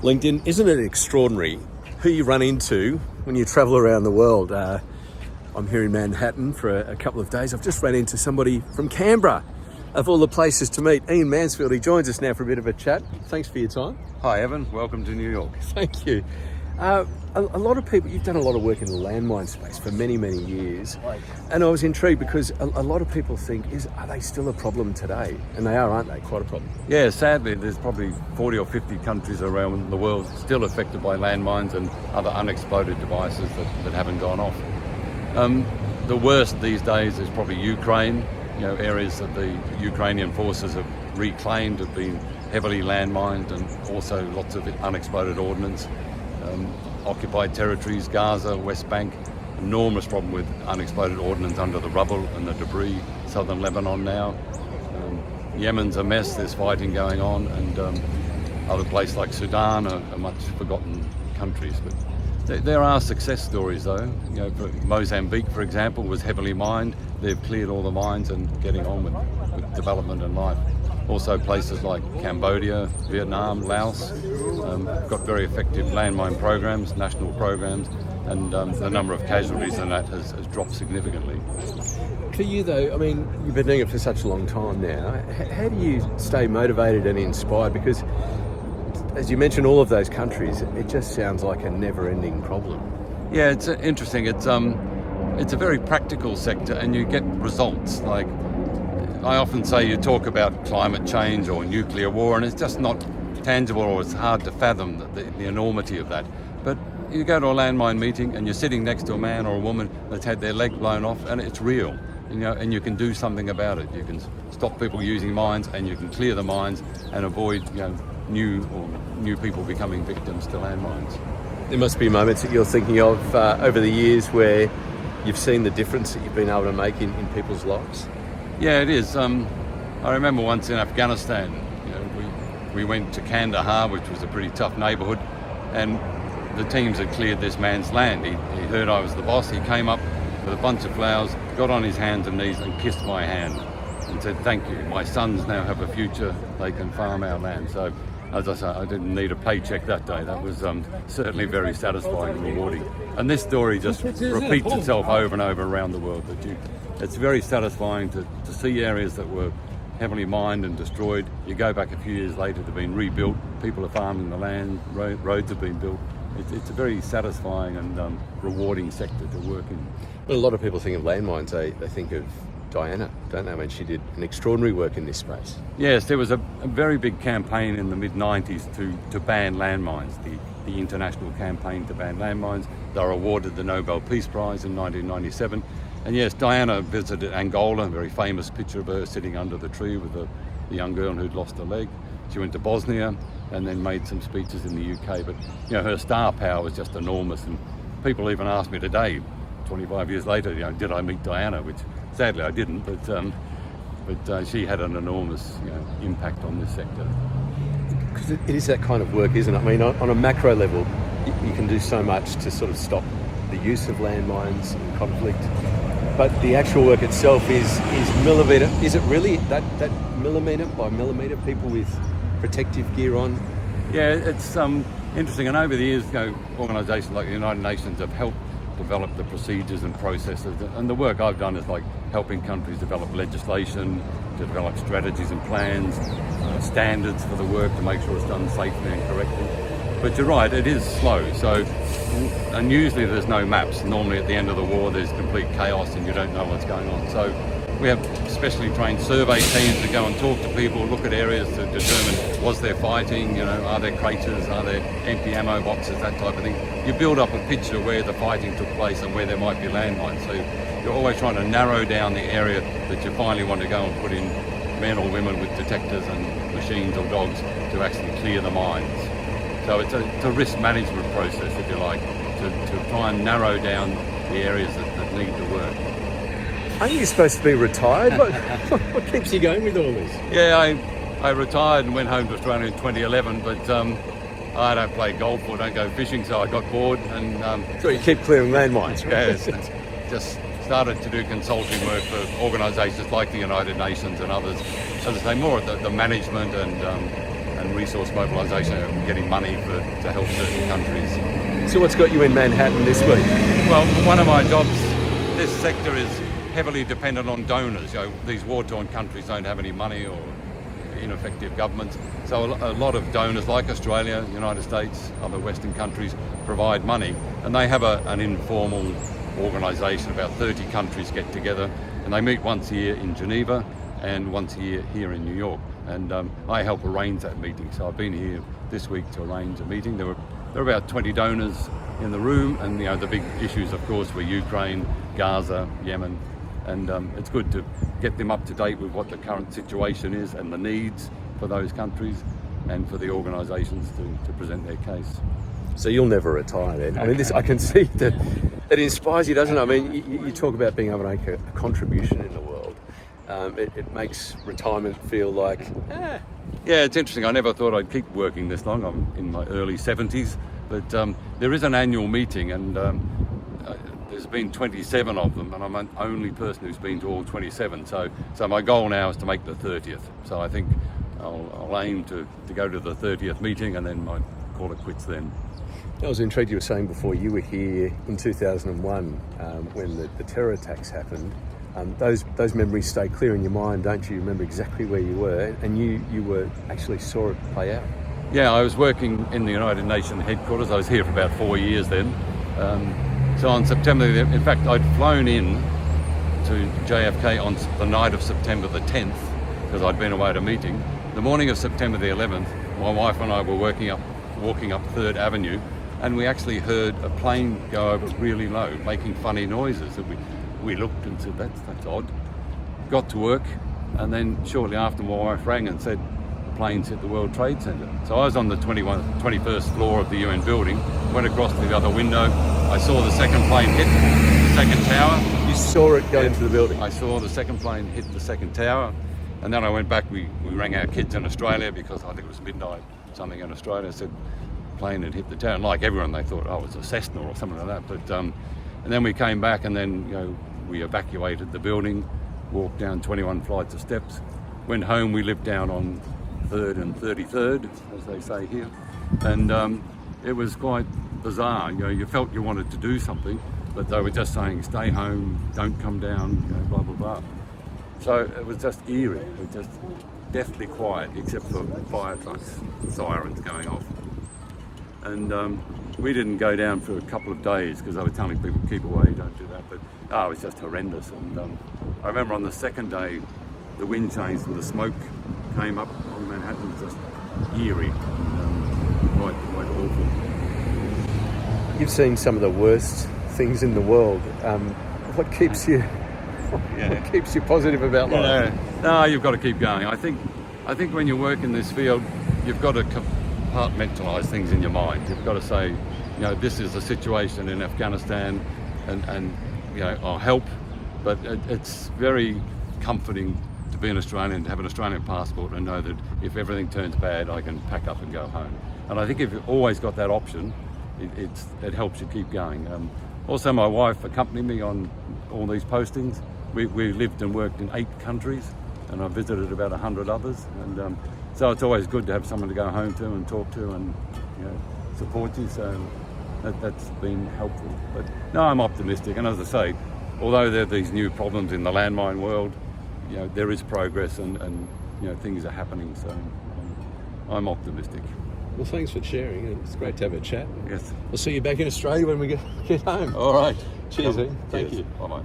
LinkedIn, isn't it extraordinary who you run into when you travel around the world? I'm here in Manhattan for a couple of days. I've just ran into somebody from Canberra, of all the places to meet. Ian Mansfield, he joins us now for a bit of a chat. Thanks for your time. Hi Evan, welcome to New York. Thank you. A lot of people, you've done a lot of work in the landmine space for many, many years. And I was intrigued because a lot of people think, are they still a problem today? And they are, aren't they? Quite a problem. Yeah, sadly there's probably 40 or 50 countries around the world still affected by landmines and other unexploded devices that haven't gone off. The worst these days is probably Ukraine. Areas that the Ukrainian forces have reclaimed have been heavily landmined, and also lots of unexploded ordnance. Occupied territories, Gaza, West Bank, enormous problem with unexploded ordnance under the rubble and the debris. Southern Lebanon now. Yemen's a mess, there's fighting going on, and other places like Sudan are much forgotten countries. But there are success stories though. Mozambique, for example, was heavily mined. They've cleared all the mines and getting on with development and life. Also places like Cambodia, Vietnam, Laos, got very effective landmine programs, national programs, and the number of casualties in that has dropped significantly. For you though, I mean, you've been doing it for such a long time now. How do you stay motivated and inspired? Because as you mentioned, all of those countries, it just sounds like a never-ending problem. Yeah, it's interesting. It's a very practical sector, and you get results. Like I often say, you talk about climate change or nuclear war, and it's just not tangible, or it's hard to fathom the enormity of that. But you go to a landmine meeting, and you're sitting next to a man or a woman that's had their leg blown off, and it's real. And you can do something about it. You can stop people using mines, and you can clear the mines and avoid new people becoming victims to landmines. There must be moments that you're thinking of over the years where you've seen the difference that you've been able to make in people's lives. Yeah, it is. I remember once in Afghanistan, we went to Kandahar, which was a pretty tough neighbourhood, and the teams had cleared this man's land. He heard I was the boss. He came up with a bunch of flowers, got on his hands and knees and kissed my hand and said, "Thank you. My sons now have a future. They can farm our land." So, as I say, I didn't need a paycheck that day. That was certainly very satisfying and rewarding. And this story just repeats itself over and over around the world. It's very satisfying to see areas that were heavily mined and destroyed. You go back a few years later, they've been rebuilt. People are farming the land. Roads have been built. It's a very satisfying and rewarding sector to work in. Well, a lot of people think of landmines. They think of Diana, don't they? When she did an extraordinary work in this space. Yes, there was a very big campaign in the mid-90s to ban landmines, the international campaign to ban landmines. They were awarded the Nobel Peace Prize in 1997. And yes, Diana visited Angola, a very famous picture of her sitting under the tree with the young girl who'd lost her leg. She went to Bosnia and then made some speeches in the UK. But her star power was just enormous. And people even ask me today, 25 years later, did I meet Diana? Which sadly I didn't, but she had an enormous impact on this sector. Because it is that kind of work, isn't it? I mean, on a macro level, you can do so much to sort of stop the use of landmines in conflict. But the actual work itself is millimetre. Is it really that millimetre by millimetre, people with protective gear on? Yeah, it's interesting. And over the years, organisations like the United Nations have helped develop the procedures and processes. And the work I've done is like helping countries develop legislation, to develop strategies and plans, standards for the work to make sure it's done safely and correctly. But you're right, it is slow. And usually there's no maps. Normally at the end of the war there's complete chaos and you don't know what's going on. So we have specially trained survey teams to go and talk to people, look at areas to determine was there fighting, are there craters, are there empty ammo boxes, that type of thing. You build up a picture where the fighting took place and where there might be landmines. So you're always trying to narrow down the area that you finally want to go and put in men or women with detectors and machines or dogs to actually clear the mines. So it's a risk management process, if you like, to try and narrow down the areas that need the work. Aren't you supposed to be retired? What keeps you going with all this? Yeah, I retired and went home to Australia in 2011, but I don't play golf or don't go fishing, so I got bored. And so you keep clearing landmines, right? Yeah, just started to do consulting work for organisations like the United Nations and others. As I say, more at the management and resource mobilisation and getting money to help certain countries. So what's got you in Manhattan this week? Well, one of my jobs, this sector is heavily dependent on donors. These war-torn countries don't have any money or ineffective governments. So a lot of donors like Australia, United States, other Western countries provide money. And they have an informal organisation, about 30 countries get together, and they meet once a year in Geneva and once a year here in New York. And I help arrange that meeting. So I've been here this week to arrange a meeting. There are about 20 donors in the room, and the big issues, of course, were Ukraine, Gaza, Yemen. And it's good to get them up to date with what the current situation is and the needs for those countries, and for the organisations to present their case. So you'll never retire then? I mean, I can see that it inspires you, doesn't it? I mean, you talk about being able to make a contribution in the world. It makes retirement feel like, Yeah, it's interesting. I never thought I'd keep working this long. I'm in my early 70s, but there is an annual meeting, and there's been 27 of them, and I'm the only person who's been to all 27. So my goal now is to make the 30th. So I think I'll aim to go to the 30th meeting, and then might call it quits then. I was intrigued. You were saying before you were here in 2001 when the terror attacks happened. Those memories stay clear in your mind, don't you? You remember exactly where you were, and you were actually saw it play out. Yeah, I was working in the United Nations headquarters. I was here for about 4 years then. So on September, in fact, I'd flown in to JFK on the night of September the 10th, because I'd been away at a meeting. The morning of September the 11th, my wife and I were walking up 3rd Avenue, and we actually heard a plane go over really low, making funny noises. And we looked and said, that's odd. Got to work, and then shortly after, my wife rang and said, planes hit the World Trade Center. So I was on the 21st floor of the UN building, went across to the other window. I saw the second plane hit the second tower. You saw it go into the building? I saw the second plane hit the second tower. And then I went back, we rang our kids in Australia, because I think it was midnight, something in Australia, said plane had hit the tower. And like everyone, they thought, oh, it was a Cessna or something like that. But and then we came back, and then we evacuated the building, walked down 21 flights of steps, went home. We lived down on 3rd and 33rd, as they say here, and it was quite bizarre. You felt you wanted to do something, but they were just saying, stay home, don't come down, blah blah blah. So it was just eerie. It was just deathly quiet, except for fire trucks, sirens going off. And we didn't go down for a couple of days, because they were telling people, keep away, don't do that. But it was just horrendous. And I remember on the second day, the wind changed and the smoke came up on Manhattan. It was just eerie and quite awful. You've seen some of the worst things in the world. What keeps you positive about life? No, you've got to keep going. I think when you work in this field, you've got to compartmentalise things in your mind. You've got to say, this is the situation in Afghanistan, and I'll help. But it's very comforting to be an Australian, to have an Australian passport, and know that if everything turns bad, I can pack up and go home. And I think if you've always got that option, it helps you keep going. Also, my wife accompanied me on all these postings. We lived and worked in 8 countries, and I visited about 100 others. And so it's always good to have someone to go home to and talk to and support you. So that's been helpful. But no, I'm optimistic. And as I say, although there are these new problems in the landmine world, there is progress and things are happening. So I'm optimistic. Well, thanks for sharing. It's great to have a chat. Yes. We'll see you back in Australia when we get home. All right. Cheers, Ian. Thank you. Bye-bye.